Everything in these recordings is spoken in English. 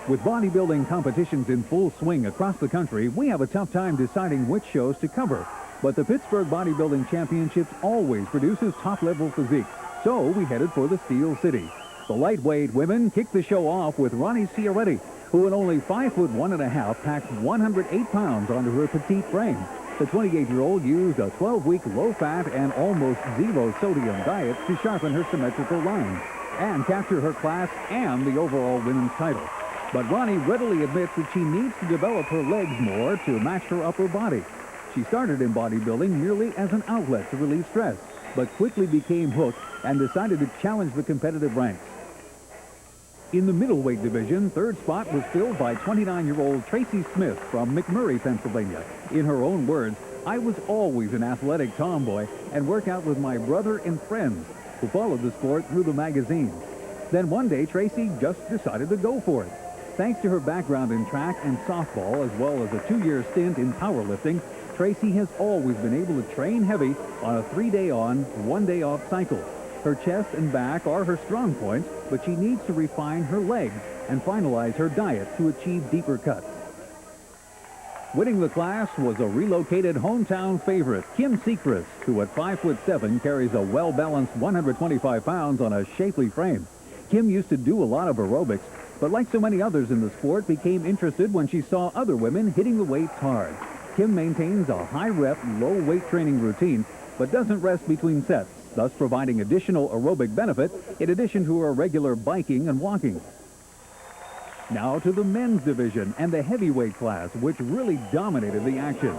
With bodybuilding competitions in full swing across the country, we have a tough time deciding which shows to cover. But the Pittsburgh Bodybuilding Championships always produces top-level physiques, so we headed for the Steel City. The lightweight women kicked the show off with Ronnie Sciaretti, who at only 5'1½" packed 108 pounds onto her petite frame. The 28-year-old used a 12-week low-fat and almost zero-sodium diet to sharpen her symmetrical lines and capture her class and the overall women's title. But Ronnie readily admits that she needs to develop her legs more to match her upper body. She started in bodybuilding merely as an outlet to relieve stress, but quickly became hooked and decided to challenge the competitive ranks. In the middleweight division, third spot was filled by 29-year-old Tracey Smith from McMurray, Pennsylvania. In her own words, "I was always an athletic tomboy and worked out with my brother and friends who followed the sport through the magazines." Then one day, Tracey just decided to go for it. Thanks to her background in track and softball, as well as a 2-year stint in powerlifting, Tracey has always been able to train heavy on a 3-day on, 1-day off cycle. Her chest and back are her strong points, but she needs to refine her legs and finalize her diet to achieve deeper cuts. Winning the class was a relocated hometown favorite, Kim Sechrist, who at 5'7" carries a well-balanced 125 pounds on a shapely frame. Kim used to do a lot of aerobics, but like so many others in the sport, became interested when she saw other women hitting the weights hard. Kim maintains a high-rep, low-weight training routine, but doesn't rest between sets, thus providing additional aerobic benefit in addition to her regular biking and walking. Now to the men's division and the heavyweight class, which really dominated the action.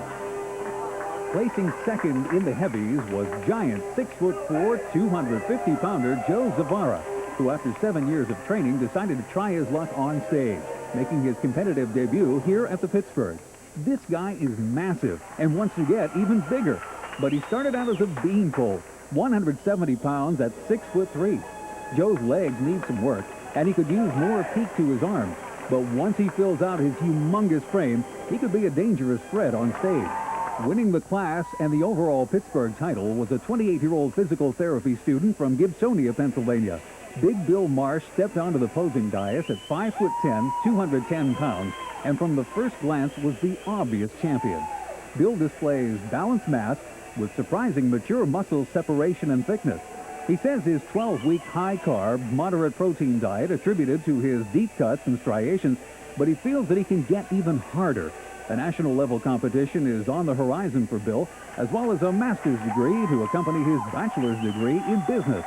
Placing second in the heavies was giant 6'4", 250-pounder Joe Zvara, who after 7 years of training decided to try his luck on stage, making his competitive debut here at the Pittsburgh. This guy is massive and wants to get even bigger, but he started out as a beanpole, 170 pounds at 6'3". Joe's legs need some work, and he could use more peak to his arms, but once he fills out his humongous frame, he could be a dangerous threat on stage. Winning the class and the overall Pittsburgh title was a 28-year-old physical therapy student from Gibsonia, Pennsylvania. Big Bill Marsh stepped onto the posing dais at 5'10", 210 pounds, and from the first glance was the obvious champion. Bill displays balanced mass with surprising mature muscle separation and thickness. He says his 12-week high-carb, moderate-protein diet attributed to his deep cuts and striations, but he feels that he can get even harder. A national-level competition is on the horizon for Bill, as well as a master's degree to accompany his bachelor's degree in business.